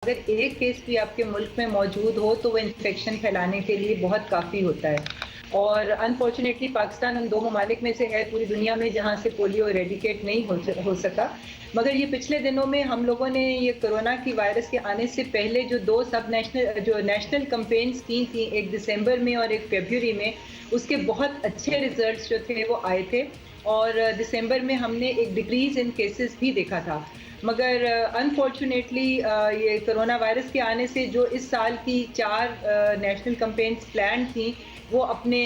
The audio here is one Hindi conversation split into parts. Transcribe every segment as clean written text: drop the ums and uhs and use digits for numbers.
अगर एक केस भी आपके मुल्क में मौजूद हो तो वो इन्फेक्शन फैलाने के लिए बहुत काफ़ी होता है। और अनफॉर्चुनेटली पाकिस्तान उन 2 ममालिक में से है पूरी दुनिया में जहाँ से पोलियो एरेडिकेट नहीं हो सका। मगर ये पिछले दिनों में हम लोगों ने ये कोरोना की वायरस के आने से पहले जो नेशनल कैम्पेन्स की थी, एक दिसंबर में और एक फ़रवरी में, उसके बहुत अच्छे रिज़ल्ट्स जो थे वो आए थे। और दिसंबर में हमने एक डिक्रीज़ इन केसेस भी देखा था। मगर अनफॉर्चुनेटली ये कोरोना वायरस के आने से जो इस साल की 4 नेशनल कैम्पेन्स प्लान थी, वो अपने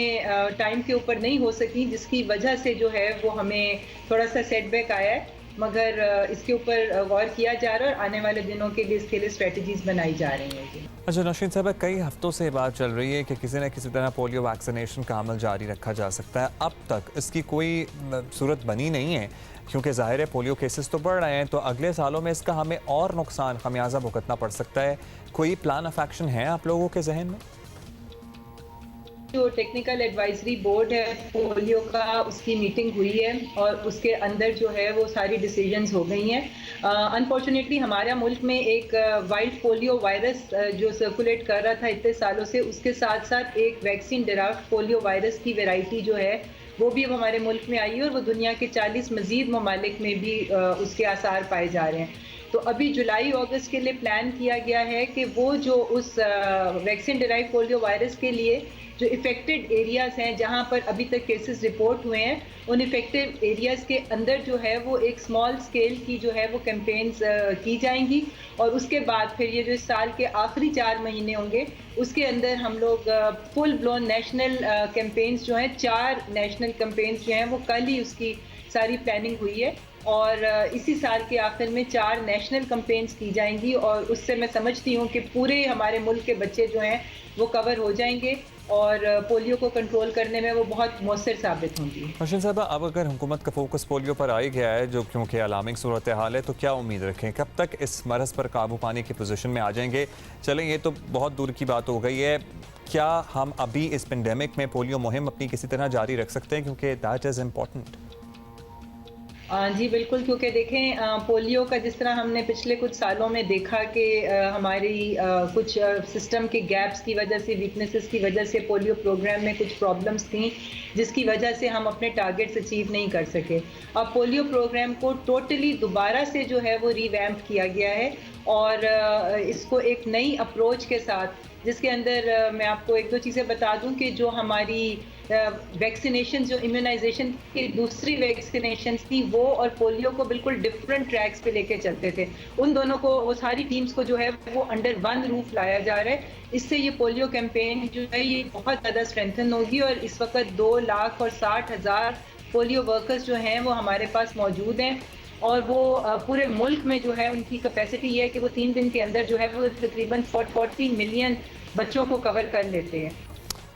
टाइम के ऊपर नहीं हो सकी, जिसकी वजह से जो है वो हमें थोड़ा-सा सेटबैक आया है। मगर इसके ऊपर गौर किया जा रहा है और आने वाले दिनों के लिए इसके लिए स्ट्रैटेजीज़ बनाई जा रही हैं जी। अच्छा नौशीन साहब, कई हफ्तों से बात चल रही है कि किसी न किसी तरह पोलियो वैक्सीनेशन का अमल जारी रखा जा सकता है। अब तक इसकी कोई सूरत बनी नहीं है, क्योंकि ज़ाहिर है पोलियो केसेस तो बढ़ रहे हैं, तो अगले सालों में इसका हमें और नुकसान खमियाजा भुगतना पड़ सकता है। कोई प्लान ऑफ एक्शन है आप लोगों के जहन में? जो टेक्निकल एडवाइजरी बोर्ड है पोलियो का, उसकी मीटिंग हुई है और उसके अंदर जो है वो सारी डिसीजंस हो गई हैं। अनफॉर्चुनेटली हमारा मुल्क में एक वाइल्ड पोलियो वायरस जो सर्कुलेट कर रहा था इतने सालों से, उसके साथ साथ एक वैक्सीन डेराव्ड पोलियो वायरस की वैरायटी जो है वो भी अब हमारे मुल्क में आई है और वो दुनिया के 40 मज़ीद ममालिक में भी उसके आसार पाए जा रहे हैं। तो अभी जुलाई अगस्त के लिए प्लान किया गया है कि वो जो उस वैक्सीन डेराइव पोलियो वायरस के लिए जो इफ़ेक्टेड एरियाज़ हैं जहाँ पर अभी तक केसेस रिपोर्ट हुए हैं, उन इफ़ेक्टेड एरियाज़ के अंदर जो है वो एक स्मॉल स्केल की जो है वो कैंपेन्स की जाएंगी। और उसके बाद फिर ये जो इस साल के आखिरी 4 महीने होंगे, उसके अंदर हम लोग फुल ब्लोन नेशनल कैंपेन्स जो हैं, 4 नेशनल कैंपेन्स जो हैं वो कल ही उसकी सारी प्लानिंग हुई है। और इसी साल के आखिर में 4 नेशनल कैंपेन्स की जाएंगी और उससे मैं समझती हूँ कि पूरे हमारे मुल्क के बच्चे जो हैं वो कवर हो जाएंगे और पोलियो को कंट्रोल करने में वो बहुत मौसर साबित होंगी। नौशीन साहब, अब अगर हुकूमत का फोकस पोलियो पर आ ही गया है, जो क्योंकि अलार्मिंग सूरत हाल है, तो क्या उम्मीद रखें? कब तक इस मरज़ पर काबू पाने की पोजीशन में आ जाएंगे? चलें, ये तो बहुत दूर की बात हो गई है। क्या हम अभी इस पेंडेमिक में पोलियो मुहिम अपनी किसी तरह जारी रख सकते हैं, क्योंकि दैट इज़ इम्पॉर्टेंट? जी बिल्कुल, क्योंकि देखें पोलियो का जिस तरह हमने पिछले कुछ सालों में देखा कि हमारी कुछ सिस्टम के गैप्स की वजह से, वीकनेसेस की वजह से पोलियो प्रोग्राम में कुछ प्रॉब्लम्स थी, जिसकी वजह से हम अपने टारगेट्स अचीव नहीं कर सके। अब पोलियो प्रोग्राम को टोटली दोबारा से जो है वो रिवैम्प किया गया है और इसको एक नई अप्रोच के साथ, जिसके अंदर मैं आपको 1-2 चीज़ें बता दूं कि जो हमारी वैक्सीनेशन, जो इम्यूनाइजेशन की दूसरी वैक्सीनेशन थी, वो और पोलियो को बिल्कुल डिफरेंट ट्रैक्स पे लेके चलते थे। उन दोनों को, वो सारी टीम्स को जो है वो अंडर वन रूफ लाया जा रहा है। इससे ये पोलियो कैंपेन जो है ये बहुत ज़्यादा स्ट्रेंथन होगी और इस वक्त 2,60,000 पोलियो वर्कर्स जो हैं वो हमारे पास मौजूद हैं और वो पूरे मुल्क में जो है उनकी कैपेसिटी ये है कि वो 3 दिन के अंदर जो है वो तकरीबन 40 मिलियन बच्चों को कवर कर लेते हैं।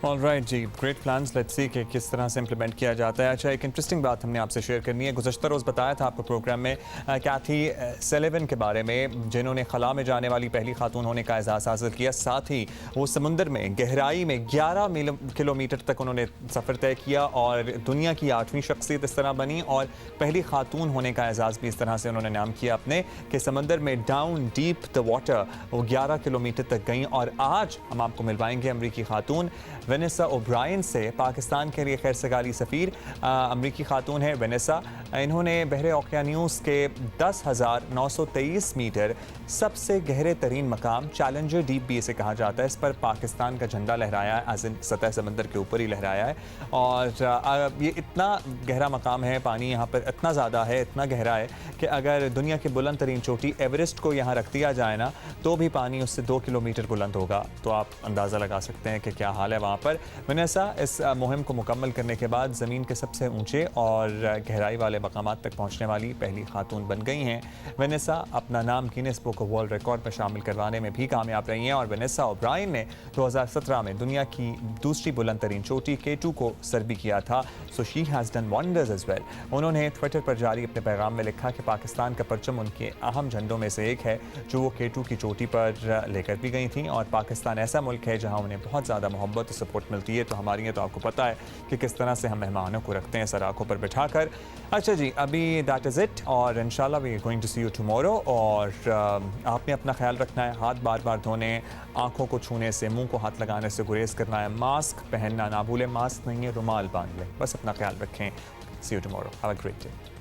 ऑलराइट जी, ग्रेट प्लान्स, लेट्स सी कि किस तरह से इम्प्लीमेंट किया जाता है। अच्छा, एक इंटरेस्टिंग बात हमने आपसे शेयर करनी है। गुज़श्ता रोज़ बताया था आपको प्रोग्राम में कैथी सेलिवन के बारे में, जिन्होंने खला में जाने वाली पहली खातून होने का एजाज़ हासिल किया। साथ ही वो समुंदर में गहराई में 11 किलोमीटर तक उन्होंने सफ़र तय किया और दुनिया की 8वीं शख्सियत इस तरह बनी और पहली खातून होने का एजाज़ भी इस तरह से उन्होंने नाम किया अपने, कि समंदर में डाउन डीप द वाटर वो 11 किलोमीटर तक गई। और आज हम आपको मिलवाएंगे अमरीकी खातून वेनेसा ओब्रायन से, पाकिस्तान के लिए खैर सगाली सफ़ीर अमरीकी खातून है वेनेसा। इन्होंने बहरे ओकियानूस के 10,923 मीटर सबसे गहरे तरीन मकाम, चैलेंजर डीप भी इसे कहा जाता है, इस पर पाकिस्तान का झंडा लहराया है, एज इन सतह समंदर के ऊपर ही लहराया है। और ये इतना गहरा मकाम है, पानी यहाँ पर इतना ज़्यादा है, इतना गहरा है कि अगर दुनिया की बुलंद तरीन चोटी एवरेस्ट को यहाँ रख दिया जाए ना, तो भी पानी उससे 2 किलोमीटर बुलंद होगा। तो आप अंदाज़ा लगा सकते हैं कि क्या हाल है वहाँ पर। वेनेसा इस मुहिम को मुकम्मल करने के बाद ज़मीन के सबसे ऊंचे और गहराई वाले मकामात तक पहुँचने वाली पहली खातून बन गई हैं। वेनेसा अपना नाम Guinness book of world record में शामिल करवाने में भी कामयाब रही हैं और वेनेसा ओब्रायन ने 2017 में दुनिया की दूसरी बुलंद तरीन चोटी K2 को सर भी किया था। So she has done wonders as well. उन्होंने ट्विटर पर जारी अपने पैगाम में लिखा कि पाकिस्तान का परचम उनके अहम झंडों में से एक है, जो वो K2 की चोटी पर लेकर भी गई थी और पाकिस्तान ऐसा मुल्क है जहाँ उन्हें बहुत ज़्यादा मोहब्बत सपोर्ट मिलती है। तो हमारी है तो आपको पता है कि किस तरह से हम मेहमानों को रखते हैं सर आँखों पर बिठाकर। अच्छा जी, अभी दैट इज़ इट, और इंशाल्लाह we are going to see you tomorrow. और आपने अपना ख्याल रखना है, हाथ बार बार धोने, आँखों को छूने से, मुंह को हाथ लगाने से गुरेज करना है, मास्क पहनना ना भूलें, मास्क नहीं है रुमाल बांध लें, बस अपना ख्याल रखें। See you tomorrow, have a great day.